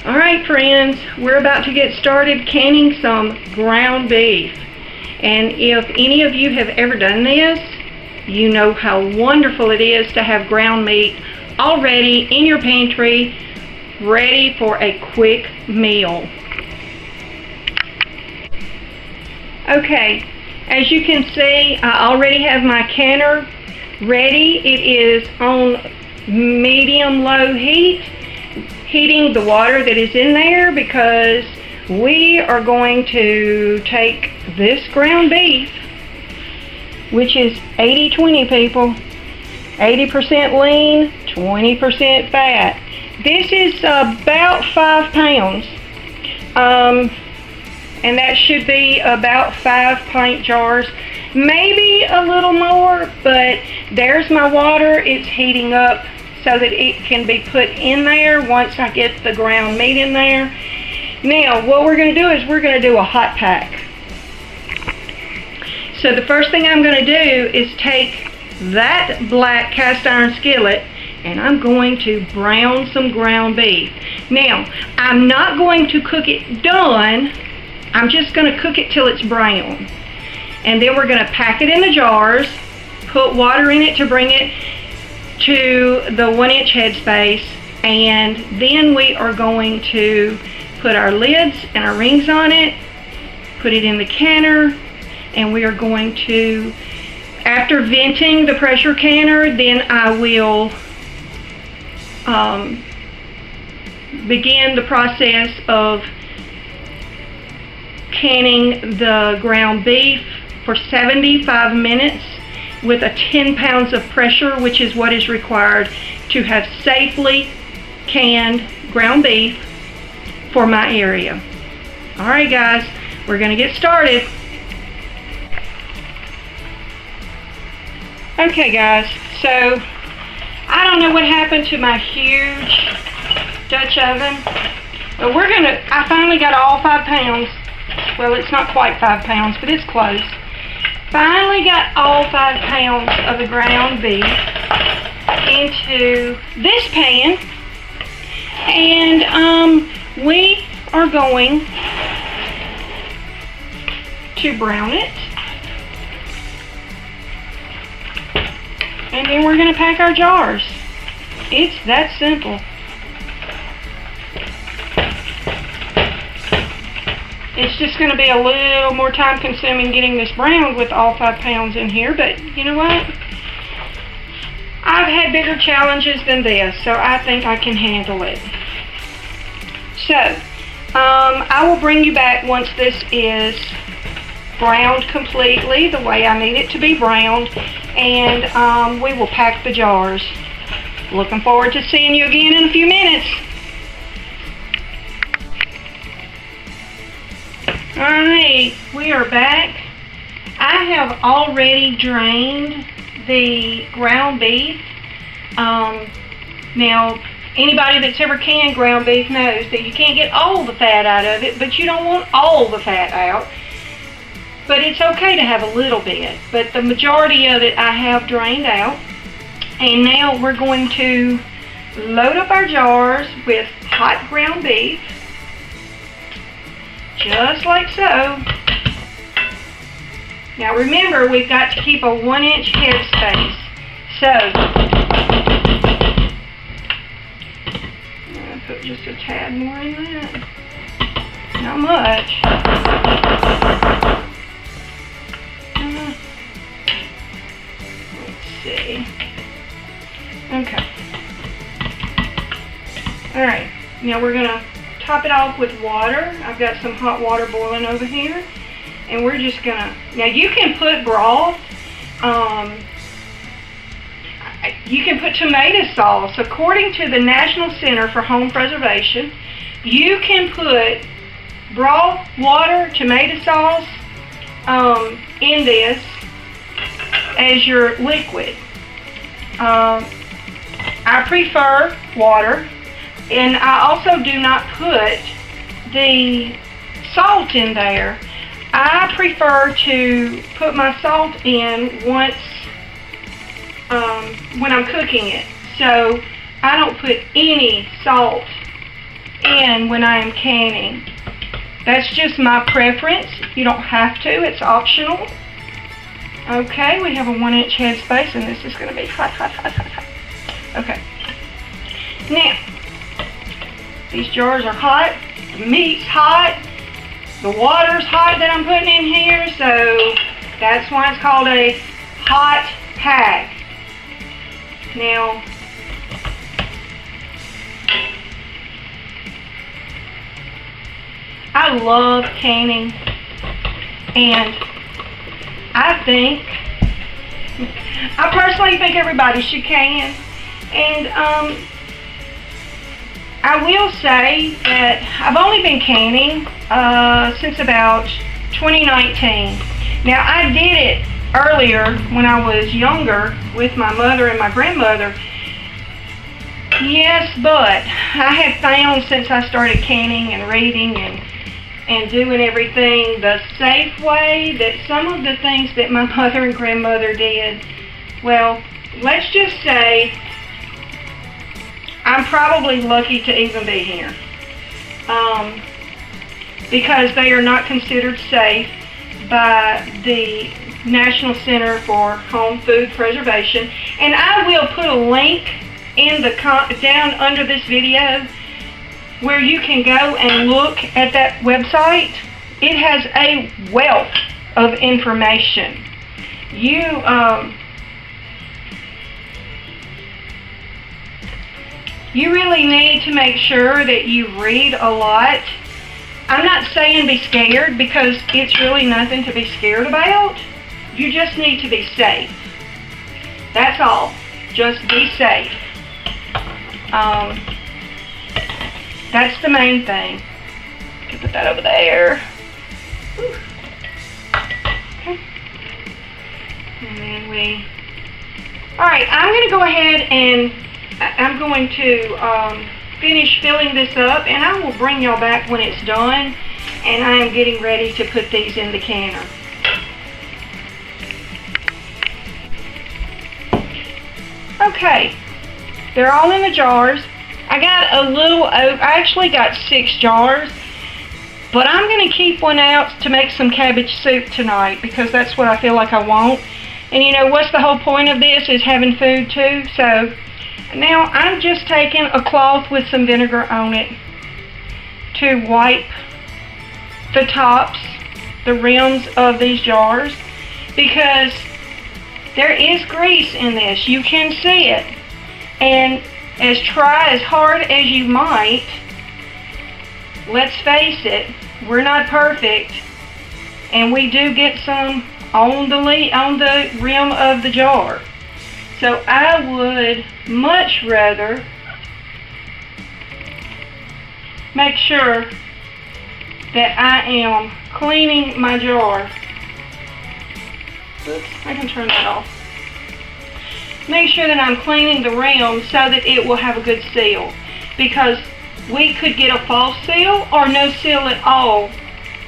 Alright friends, we're about to get started canning some ground beef. And if any of you have ever done this, you know how wonderful it is to have ground meat already in your pantry, ready for a quick meal. Okay, as you can see, I already have my canner ready. It is on medium-low heat, heating the water that is in there because we are going to take this ground beef, which is 80-20 people, 80% lean, 20% fat. This is about 5 pounds, and that should be about 5 pint jars, maybe a little more, but there's my water. It's heating up so that it can be put in there once I get the ground meat in there. Now, what we're going to do is we're going to do a hot pack. So the first thing I'm going to do is take that black cast iron skillet and I'm going to brown some ground beef. Now, I'm not going to cook it done. I'm just going to cook it till it's brown. And then we're going to pack it in the jars, put water in it to bring it to the 1-inch headspace, and then we are going to put our lids and our rings on it, put it in the canner, and we are going to, after venting the pressure canner, then I will begin the process of canning the ground beef for 75 minutes with a 10 pounds of pressure, which is what is required to have safely canned ground beef for my area. Alright guys, we're going to get started. Okay guys, so I don't know what happened to my huge Dutch oven, but I finally got all 5 pounds. Well, it's not quite 5 pounds, but it's close. Finally got all 5 pounds of the ground beef into this pan, and we are going to brown it, and then we're going to pack our jars. It's that simple. It's just going to be a little more time consuming getting this browned with all 5 pounds in here, but you know what? I've had bigger challenges than this, so I think I can handle it. So, I will bring you back once this is browned completely, the way I need it to be browned, and we will pack the jars. Looking forward to seeing you again in a few minutes. Alright, we are back. I have already drained the ground beef. Now, anybody that's ever canned ground beef knows that you can't get all the fat out of it, but you don't want all the fat out. But it's okay to have a little bit, but the majority of it I have drained out. And now we're going to load up our jars with hot ground beef. Just like so. Now remember, we've got to keep a 1-inch headspace. So, I'm going to put just a tad more in that. Not much. Let's see. Okay. Alright, now we're going to top it off with water. I've got some hot water boiling over here, and we're just gonna, now you can put broth, you can put tomato sauce. According to the National Center for Home Preservation, you can put broth, water, tomato sauce in this as your liquid. I prefer water. And I also do not put the salt in there. I prefer to put my salt in once when I'm cooking it. So I don't put any salt in when I am canning. That's just my preference. You don't have to, it's optional. Okay, we have a 1-inch headspace and this is going to be hot, hot, hot, hot, hot. Okay. Now, these jars are hot, the meat's hot, the water's hot that I'm putting in here, so that's why it's called a hot pack. Now, I love canning, and I personally think everybody should can, and I will say that I've only been canning since about 2019. Now, I did it earlier when I was younger with my mother and my grandmother. Yes, but I have found since I started canning and reading and doing everything the safe way that some of the things that my mother and grandmother did, well, let's just say I'm probably lucky to even be here because they are not considered safe by the National Center for Home Food Preservation. And I will put a link in the down under this video where you can go and look at that website. It has a wealth of information. You really need to make sure that you read a lot. I'm not saying be scared because it's really nothing to be scared about. You just need to be safe. That's all. Just be safe. That's the main thing. Can put that over there. Whew. Okay. And then alright, I'm going to go ahead and I'm going to finish filling this up, and I will bring y'all back when it's done, and I am getting ready to put these in the canner. Okay, they're all in the jars. I actually got 6 jars, but I'm going to keep one out to make some cabbage soup tonight because that's what I feel like I want. And you know, what's the whole point of this is having food too. So now I'm just taking a cloth with some vinegar on it to wipe the tops, the rims of these jars, because there is grease in this. You can see it. And try as hard as you might, let's face it, we're not perfect, and we do get some on the rim of the jar. So I would much rather make sure that I am cleaning my jar. Oops, I can turn that off. Make sure that I'm cleaning the rim so that it will have a good seal, because we could get a false seal or no seal at all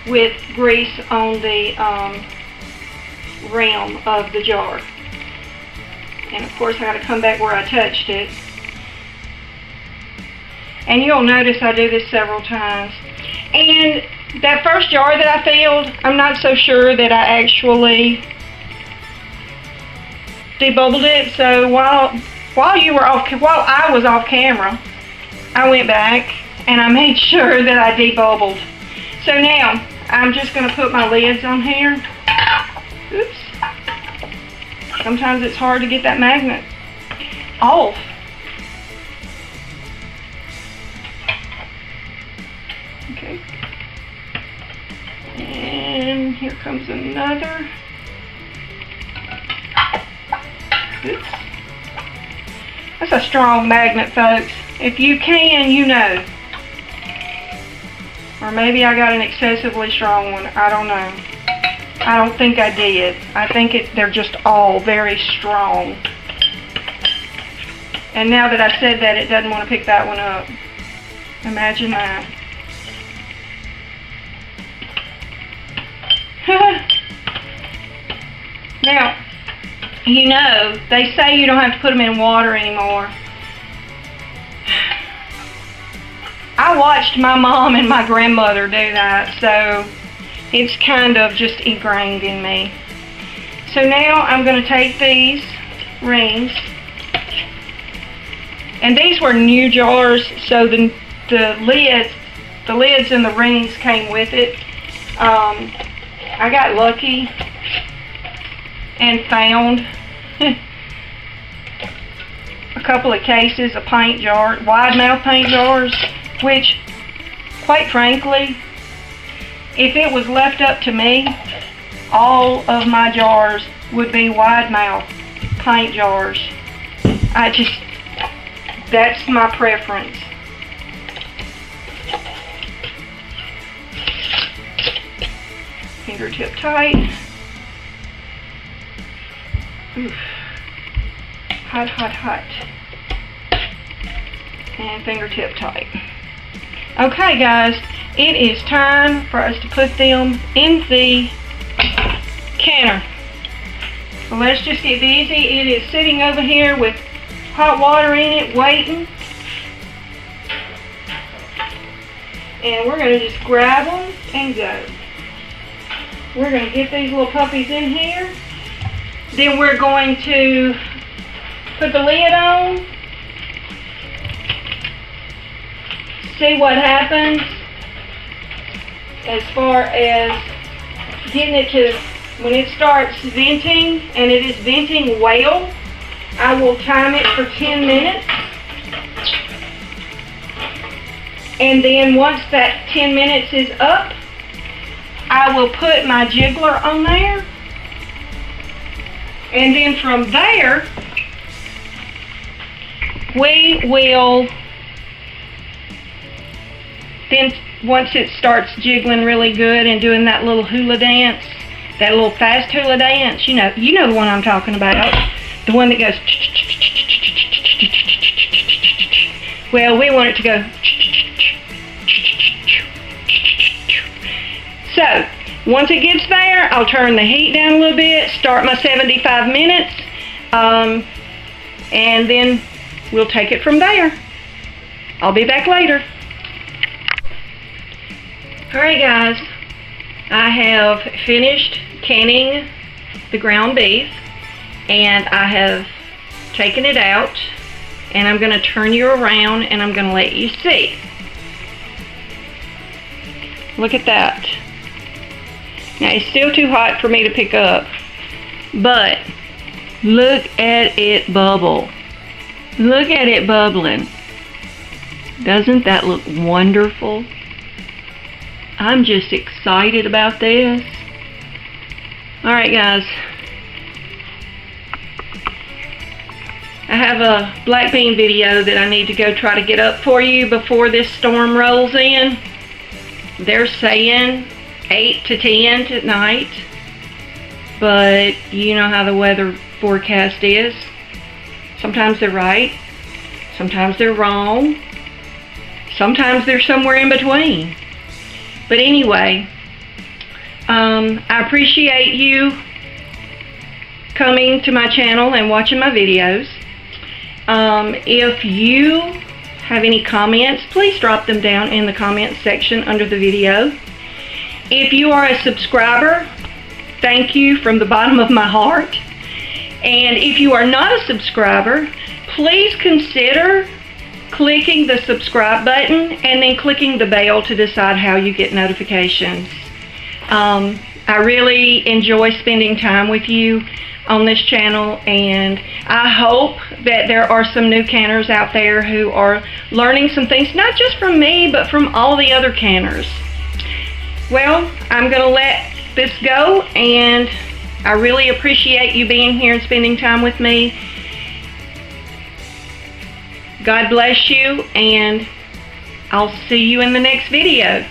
with grease on the rim of the jar. And of course I got to come back where I touched it. And you'll notice I do this several times. And that first jar that I filled, I'm not so sure that I actually debubbled it. So while I was off camera, I went back and I made sure that I debubbled. So now I'm just going to put my lids on here. Oops. Sometimes it's hard to get that magnet off. Okay. And here comes another. Oops. That's a strong magnet, folks. If you can, you know. Or maybe I got an excessively strong one. I don't know. I don't think I did. I think they're just all very strong. And now that I said that, it doesn't want to pick that one up. Imagine that. Now, you know, they say you don't have to put them in water anymore. I watched my mom and my grandmother do that, so it's kind of just ingrained in me. So now I'm going to take these rings, and these were new jars, so the lids and the rings came with it. I got lucky and found a couple of cases of paint jars, wide mouth paint jars, which, quite frankly, if it was left up to me, all of my jars would be wide mouth paint jars. That's my preference. Fingertip tight. Oof. Hot, hot, hot. And fingertip tight. Okay, guys, it is time for us to put them in the canner. So let's just get busy. It is sitting over here with hot water in it, waiting. And we're going to just grab them and go. We're going to get these little puppies in here. Then we're going to put the lid on. See what happens as far as getting it to, when it starts venting, and it is venting well, I will time it for 10 minutes. And then once that 10 minutes is up, I will put my jiggler on there. And then from there, we will, then once it starts jiggling really good and doing that little hula dance, that little fast hula dance, you know the one I'm talking about, the one that goes, well, we want it to go. So, once it gets there, I'll turn the heat down a little bit, start my 75 minutes, and then we'll take it from there. I'll be back later. Alright guys, I have finished canning the ground beef, and I have taken it out, and I'm going to turn you around and I'm going to let you see. Look at that. Now it's still too hot for me to pick up, but look at it bubble. Look at it bubbling. Doesn't that look wonderful? I'm just excited about this. Alright guys, I have a black bean video that I need to go try to get up for you before this storm rolls in. They're saying 8 to 10 tonight, but you know how the weather forecast is. Sometimes they're right, sometimes they're wrong, sometimes they're somewhere in between. But anyway, I appreciate you coming to my channel and watching my videos. If you have any comments, please drop them down in the comments section under the video. If you are a subscriber, thank you from the bottom of my heart. And if you are not a subscriber, please consider clicking the subscribe button and then clicking the bell to decide how you get notifications. I really enjoy spending time with you on this channel, and I hope that there are some new canners out there who are learning some things, not just from me, but from all the other canners. Well, I'm going to let this go, and I really appreciate you being here and spending time with me. God bless you, and I'll see you in the next video.